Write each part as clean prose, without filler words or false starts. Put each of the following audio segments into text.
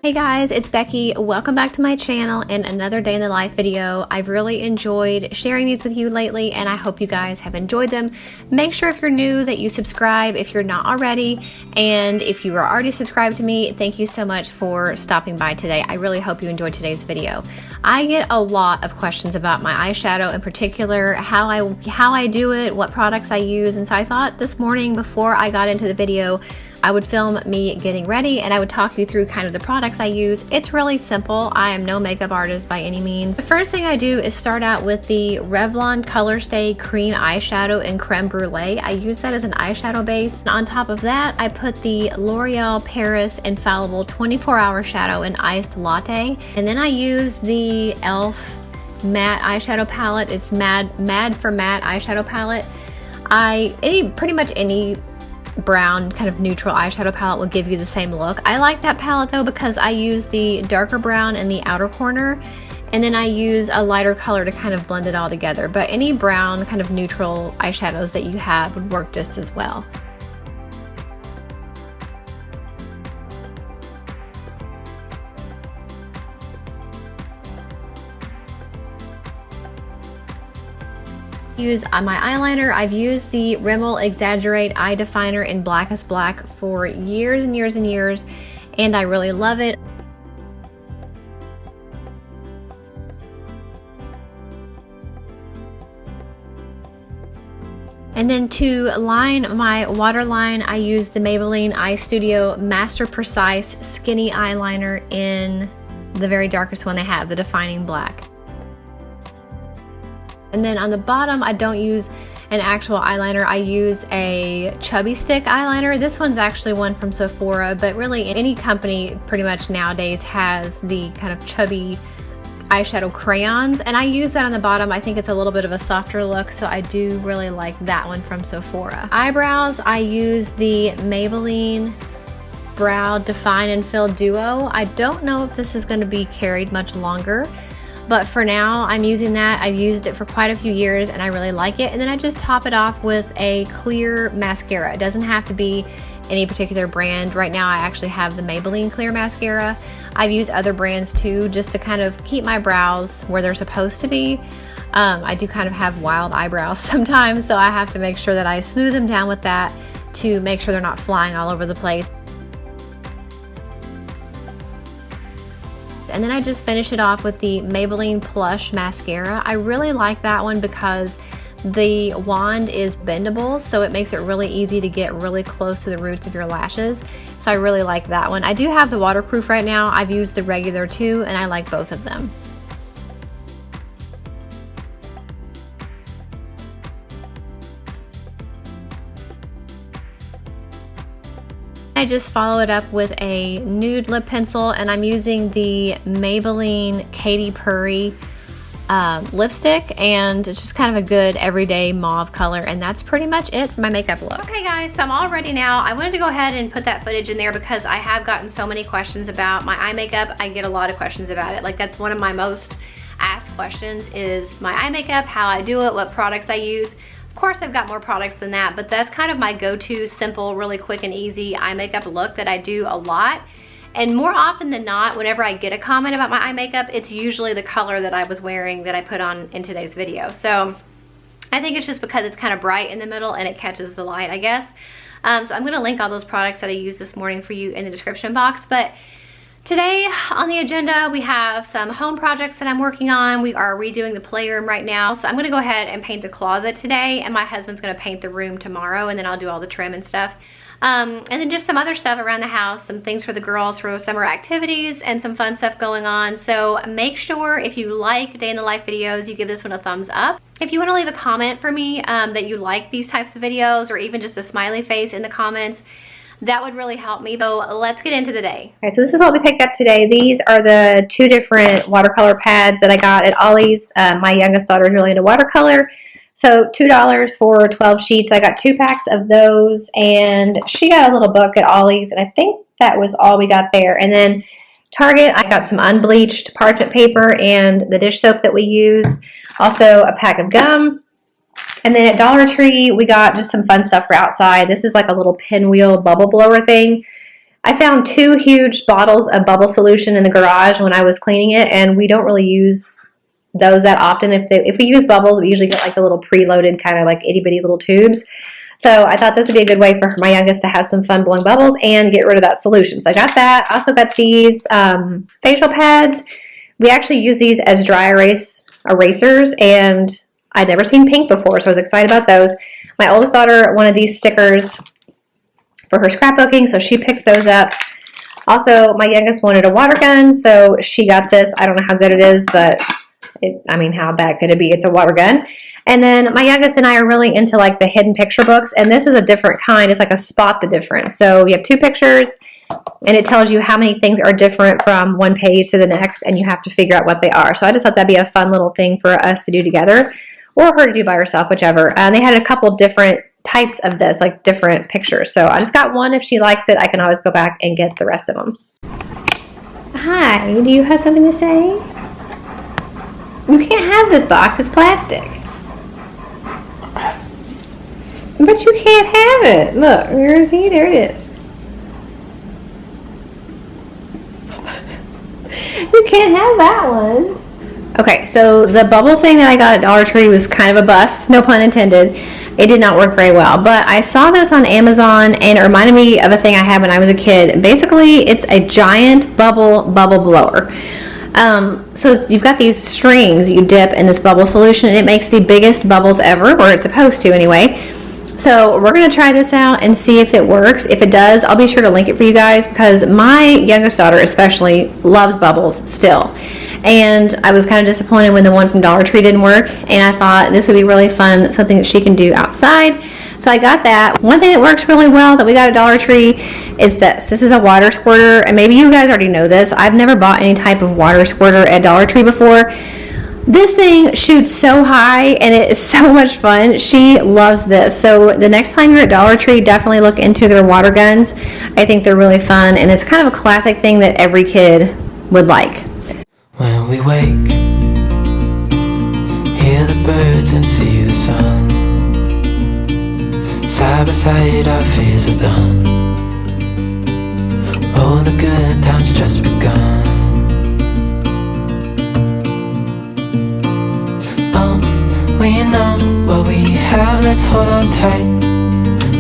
Hey guys, it's Becky. Welcome back to my channel and another day in the life video. I've really enjoyed sharing these with you lately and I hope you guys have enjoyed them. Make sure if you're new that you subscribe if you're not already, and if you are already subscribed to me, thank you so much for stopping by today. I really hope you enjoyed today's video. I get a lot of questions about my eyeshadow in particular, how I do it, what products I use, and so I thought this morning before I got into the video I would film me getting ready and I would talk you through kind of the products I use. It's really simple. I am no makeup artist by any means. The first thing I do is start out with the Revlon Color Stay Cream Eyeshadow in Creme Brulee. I use that as an eyeshadow base. And on top of that, I put the L'Oreal Paris Infallible 24-Hour Shadow in Iced Latte. And then I use the e.l.f. matte eyeshadow palette. It's Mad for Matte eyeshadow palette. Pretty much any brown kind of neutral eyeshadow palette will give you the same look. I like that palette though because I use the darker brown in the outer corner and then I use a lighter color to kind of blend it all together, but any brown kind of neutral eyeshadows that you have would work just as well. Use my eyeliner. I've used the Rimmel Exaggerate Eye Definer in Blackest Black for years and years and years, and I really love it. And then to line my waterline, I use the Maybelline Eye Studio Master Precise Skinny Eyeliner in the very darkest one they have, the Defining Black. And then on the bottom, I don't use an actual eyeliner. I use a chubby stick eyeliner. This one's actually one from Sephora, but really any company pretty much nowadays has the kind of chubby eyeshadow crayons. And I use that on the bottom. I think it's a little bit of a softer look, so I do really like that one from Sephora. Eyebrows, I use the Maybelline Brow Define and Fill Duo. I don't know if this is going to be carried much longer, but for now I'm using that. I've used it for quite a few years and I really like it. And then I just top it off with a clear mascara. It doesn't have to be any particular brand. Right now I actually have the Maybelline clear mascara. I've used other brands too, just to kind of keep my brows where they're supposed to be. I do kind of have wild eyebrows sometimes, so I have to make sure that I smooth them down with that to make sure they're not flying all over the place. And then I just finish it off with the Maybelline Plush Mascara. I really like that one because the wand is bendable, so it makes it really easy to get really close to the roots of your lashes. So I really like that one. I do have the waterproof right now. I've used the regular too, and I like both of them. I just follow it up with a nude lip pencil, and I'm using the Maybelline Katy Perry lipstick, and it's just kind of a good everyday mauve color, and that's pretty much it for my makeup look. Okay guys, so I'm all ready now. I wanted to go ahead and put that footage in there because I have gotten so many questions about my eye makeup. I get a lot of questions about it. Like, that's one of my most asked questions is my eye makeup, how I do it, what products I use. Of course, I've got more products than that, but that's kind of my go-to simple, really quick and easy eye makeup look that I do a lot. And more often than not, whenever I get a comment about my eye makeup, it's usually the color that I was wearing that I put on in today's video. So I think it's just because it's kind of bright in the middle and it catches the light, I guess. So I'm gonna link all those products that I used this morning for you in the description box. But today on the agenda, we have some home projects that I'm working on. We are redoing the playroom right now. So I'm gonna go ahead and paint the closet today, and my husband's gonna paint the room tomorrow, and then I'll do all the trim and stuff. And then just some other stuff around the house, some things for the girls for summer activities and some fun stuff going on. So make sure if you like day in the life videos, you give this one a thumbs up. If you want to leave a comment for me that you like these types of videos, or even just a smiley face in the comments, that would really help me. So let's get into the day. Okay, so this is what we picked up today. These are the two different watercolor pads that I got at Ollie's. My youngest daughter is really into watercolor. So $2 for 12 sheets. I got 2 packs of those, and she got a little book at Ollie's, and I think that was all we got there. And then Target, I got some unbleached parchment paper and the dish soap that we use. Also a pack of gum. And then at Dollar Tree, we got just some fun stuff for outside. This is like a little pinwheel bubble blower thing. I found 2 huge bottles of bubble solution in the garage when I was cleaning it, and we don't really use those that often. If we use bubbles, we usually get like the little preloaded kind of like itty bitty little tubes. So I thought this would be a good way for my youngest to have some fun blowing bubbles and get rid of that solution. So I got that. I also got these facial pads. We actually use these as dry erasers, and I'd never seen pink before, so I was excited about those. My oldest daughter wanted these stickers for her scrapbooking, so she picked those up. Also, my youngest wanted a water gun, so she got this. I don't know how good it is, but I mean, how bad could it be? It's a water gun. And then my youngest and I are really into like the hidden picture books, and this is a different kind. It's like a spot the difference. So you have 2 pictures, and it tells you how many things are different from one page to the next, and you have to figure out what they are. So I just thought that'd be a fun little thing for us to do together, or her to do by herself, whichever. And they had a couple different types of this, like different pictures. So I just got one. If she likes it, I can always go back and get the rest of them. Hi, do you have something to say? You can't have this box, it's plastic. But you can't have it. Look, there it is. You can't have that one. Okay, so the bubble thing that I got at Dollar Tree was kind of a bust, no pun intended. It did not work very well, but I saw this on Amazon, and it reminded me of a thing I had when I was a kid. Basically, it's a giant bubble blower. So you've got these strings you dip in this bubble solution, and it makes the biggest bubbles ever, or it's supposed to anyway. So we're going to try this out and see if it works. If it does, I'll be sure to link it for you guys, because my youngest daughter especially loves bubbles still. And I was kind of disappointed when the one from Dollar Tree didn't work, and I thought this would be really fun, something that she can do outside. So I got that. One thing that works really well that we got at Dollar Tree is this. This is a water squirter, and maybe you guys already know this. I've never bought any type of water squirter at Dollar Tree before. This thing shoots so high, and it is so much fun. She loves this. So the next time you're at Dollar Tree, definitely look into their water guns. I think they're really fun, and it's kind of a classic thing that every kid would like. When we wake, hear the birds and see the sun. Side by side our fears are done. All the good times just begun. We know what we have, let's hold on tight.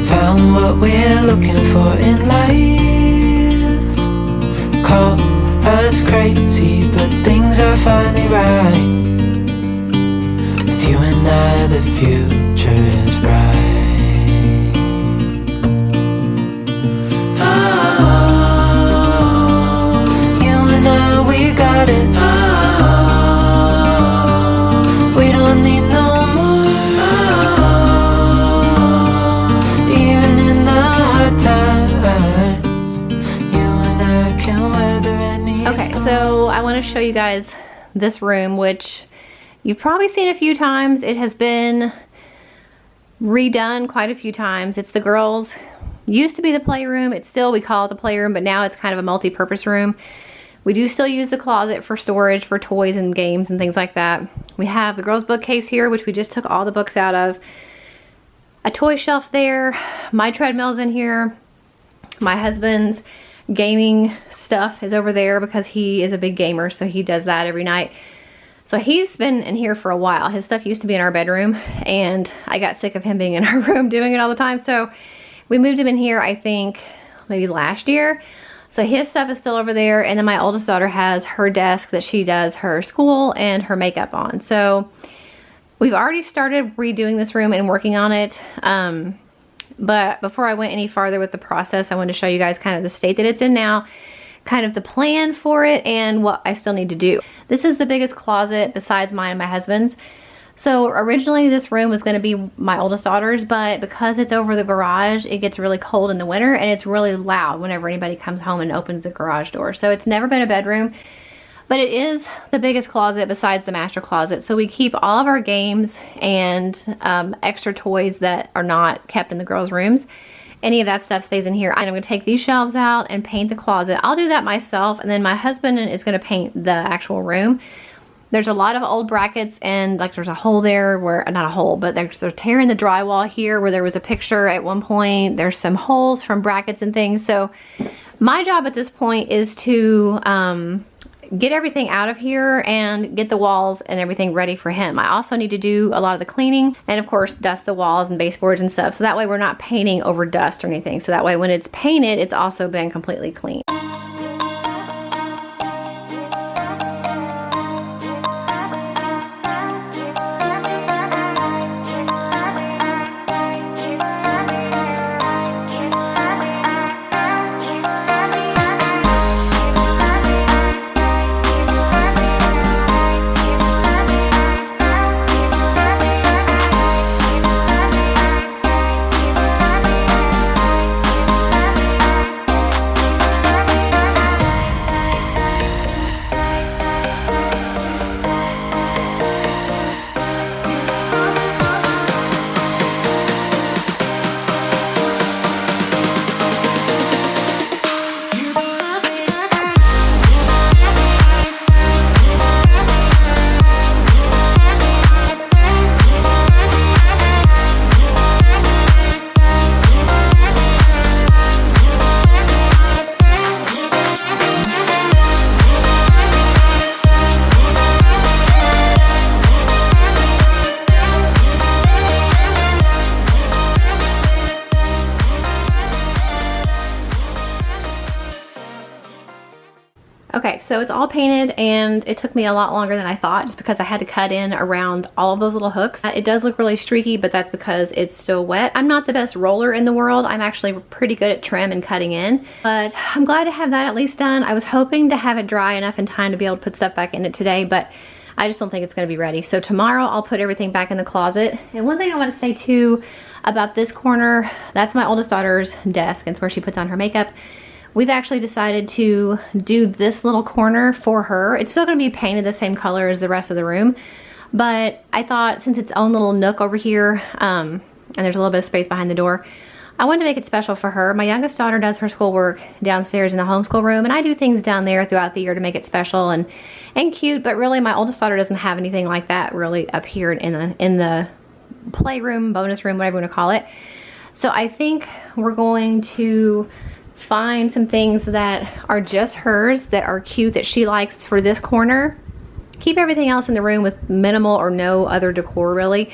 Found what we're looking for in life. Call us crazy, but things are finally right. With you and I, the future is bright. Oh, you and I, we got it. Oh, we don't need no more. Oh, even in the hard times, you and I can weather any Okay, so I want to show you guys this room, which you've probably seen a few times. It has been redone quite a few times. It's the girls' used to be the playroom. It's still, we call it the playroom, but now it's kind of a multi-purpose room. We do still use the closet for storage for toys and games and things like that. We have the girls' bookcase here, which we just took all the books out of. A toy shelf there. My treadmill's in here. My husband's gaming stuff is over there because he is a big gamer, so he does that every night. So he's been in here for a while. His stuff used to be in our bedroom, and I got sick of him being in our room doing it all the time, so we moved him in here, I think maybe last year. So his stuff is still over there, and then my oldest daughter has her desk that she does her school and her makeup on. So we've already started redoing this room and working on it. But before I went any farther with the process, I wanted to show you guys kind of the state that it's in now, kind of the plan for it, and what I still need to do. This is the biggest closet besides mine and my husband's. So originally this room was going to be my oldest daughter's, but because it's over the garage, it gets really cold in the winter, and it's really loud whenever anybody comes home and opens the garage door. So it's never been a bedroom, but it is the biggest closet besides the master closet. So we keep all of our games and extra toys that are not kept in the girls' rooms. Any of that stuff stays in here. And I'm going to take these shelves out and paint the closet. I'll do that myself, and then my husband is going to paint the actual room. There's a lot of old brackets, and like there's a hole there where, not a hole, but they're tearing the drywall here where there was a picture at one point. There's some holes from brackets and things. So My job at this point is to get everything out of here and get the walls and everything ready for him. I also need to do a lot of the cleaning and of course dust the walls and baseboards and stuff, so that way we're not painting over dust or anything. So that way when it's painted, it's also been completely clean. Okay, so it's all painted and it took me a lot longer than I thought just because I had to cut in around all of those little hooks. It does look really streaky, but that's because it's still wet. I'm not the best roller in the world. I'm actually pretty good at trim and cutting in, but I'm glad to have that at least done. I was hoping to have it dry enough in time to be able to put stuff back in it today, but I just don't think it's gonna be ready. So tomorrow I'll put everything back in the closet. And one thing I wanna say too about this corner, that's my oldest daughter's desk. It's where she puts on her makeup. We've actually decided to do this little corner for her. It's still gonna be painted the same color as the rest of the room, but I thought since it's own little nook over here, and there's a little bit of space behind the door, I wanted to make it special for her. My youngest daughter does her schoolwork downstairs in the homeschool room, and I do things down there throughout the year to make it special and cute, but really my oldest daughter doesn't have anything like that really up here in the playroom, bonus room, whatever you wanna call it. So I think we're going to find some things that are just hers, that are cute, that she likes for this corner. Keep everything else in the room with minimal or no other decor really.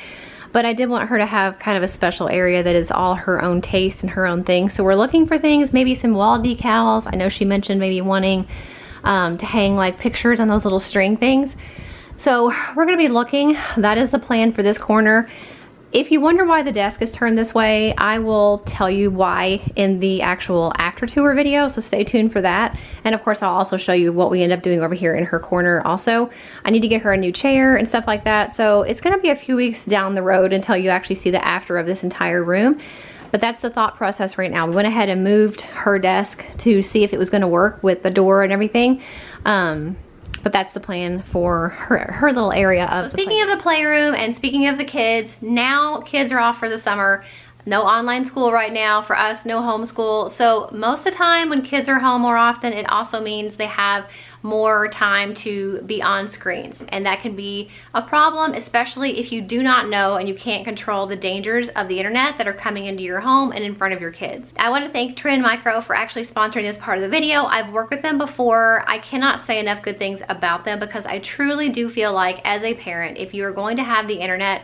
But I did want her to have kind of a special area that is all her own taste and her own thing. So we're looking for things, maybe some wall decals. I know she mentioned maybe wanting to hang like pictures on those little string things. So we're gonna be looking. That is the plan for this corner. If you wonder why the desk is turned this way, I will tell you why in the actual after tour video, so stay tuned for that. And of course, I'll also show you what we end up doing over here in her corner also. I need to get her a new chair and stuff like that, so it's gonna be a few weeks down the road until you actually see the after of this entire room. But that's the thought process right now. We went ahead and moved her desk to see if it was gonna work with the door and everything. But that's the plan for her little area of Speaking of the playroom and speaking of the kids, now kids are off for the summer. No online school right now for us, no homeschool. So most of the time when kids are home more often, it also means they have more time to be on screens. And that can be a problem, especially if you do not know and you can't control the dangers of the internet that are coming into your home and in front of your kids. I want to thank Trend Micro for actually sponsoring this part of the video. I've worked with them before. I cannot say enough good things about them because I truly do feel like as a parent, if you are going to have the internet,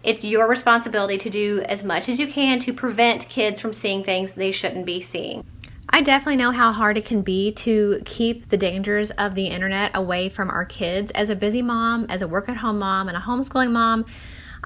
it's your responsibility to do as much as you can to prevent kids from seeing things they shouldn't be seeing. I definitely know how hard it can be to keep the dangers of the internet away from our kids. As a busy mom, as a work-at-home mom, and a homeschooling mom,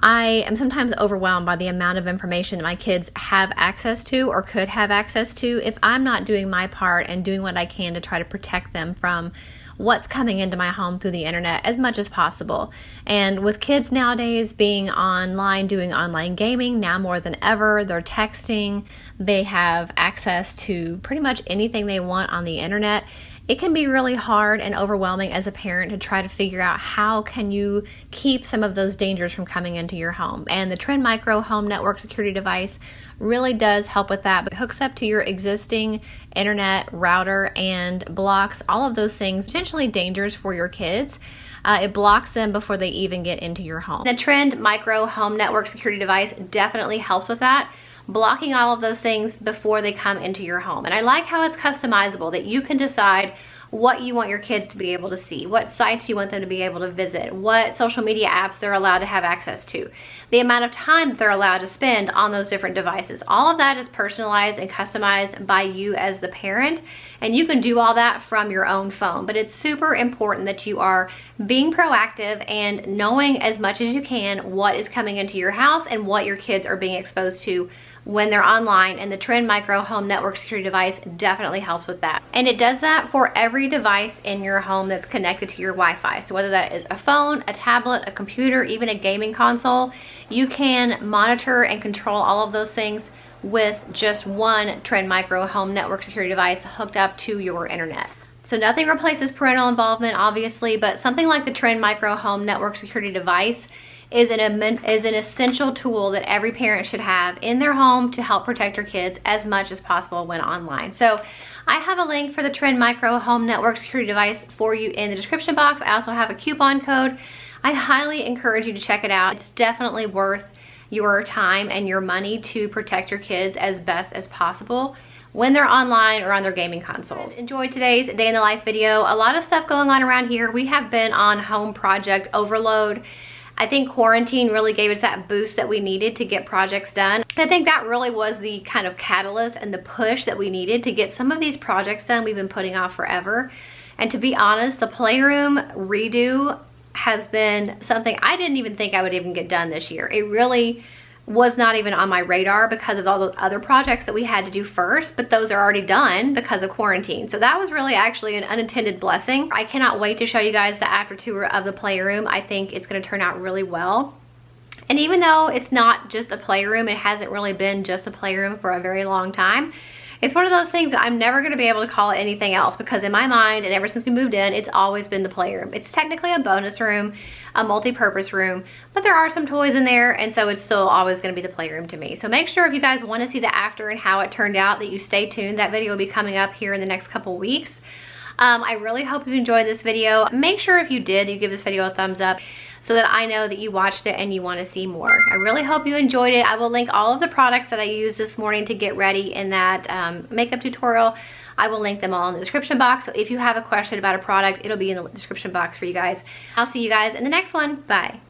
I am sometimes overwhelmed by the amount of information my kids have access to or could have access to if I'm not doing my part and doing what I can to try to protect them from what's coming into my home through the internet as much as possible. And with kids nowadays being online, doing online gaming, now more than ever, they're texting, they have access to pretty much anything they want on the internet. It can be really hard and overwhelming as a parent to try to figure out how can you keep some of those dangers from coming into your home. And the Trend Micro Home Network Security Device really does help with that. It hooks up to your existing internet router and blocks all of those things, potentially dangers for your kids. It blocks them before they even get into your home. The Trend Micro Home Network Security Device definitely helps with that. blocking all of those things before they come into your home. And I like how it's customizable, that you can decide what you want your kids to be able to see, what sites you want them to be able to visit, what social media apps they're allowed to have access to, the amount of time that they're allowed to spend on those different devices. All of that is personalized and customized by you as the parent, and you can do all that from your own phone. But it's super important that you are being proactive and knowing as much as you can what is coming into your house and what your kids are being exposed to when they're online, and the Trend Micro Home Network Security device definitely helps with that. And it does that for every device in your home that's connected to your Wi-Fi. So whether that is a phone, a tablet, a computer, even a gaming console, you can monitor and control all of those things with just one Trend Micro Home Network Security device hooked up to your internet. So nothing replaces parental involvement, obviously, but something like the Trend Micro Home Network Security device is an essential tool that every parent should have in their home to help protect your kids as much as possible when online. So I have a link for the Trend Micro Home Network Security device for you in the description box. I also have a coupon code. I highly encourage you to check it out. It's definitely worth your time and your money to protect your kids as best as possible when they're online or on their gaming consoles. Enjoyed today's day in the life video. A lot of stuff going on around here. We have been on home project overload. I think quarantine really gave us that boost that we needed to get projects done. I think that really was the kind of catalyst and the push that we needed to get some of these projects done we've been putting off forever. And to be honest, the playroom redo has been something I didn't even think I would even get done this year. It really was not even on my radar because of all the other projects that we had to do first, but those are already done because of quarantine. So that was really actually an unintended blessing. I cannot wait to show you guys the after tour of the playroom. I think it's gonna turn out really well. And even though it's not just a playroom, it hasn't really been just a playroom for a very long time. It's one of those things that I'm never gonna be able to call it anything else, because in my mind, and ever since we moved in, it's always been the playroom. It's technically a bonus room, a multi-purpose room, but there are some toys in there, and so it's still always gonna be the playroom to me. So make sure if you guys wanna see the after and how it turned out, that you stay tuned. That video will be coming up here in the next couple weeks. I really hope you enjoyed this video. Make sure if you did, you give this video a thumbs up, so that I know that you watched it and you want to see more. I really hope you enjoyed it. I will link all of the products that I used this morning to get ready in that makeup tutorial. I will link them all in the description box. So if you have a question about a product, it'll be in the description box for you guys. I'll see you guys in the next one. Bye.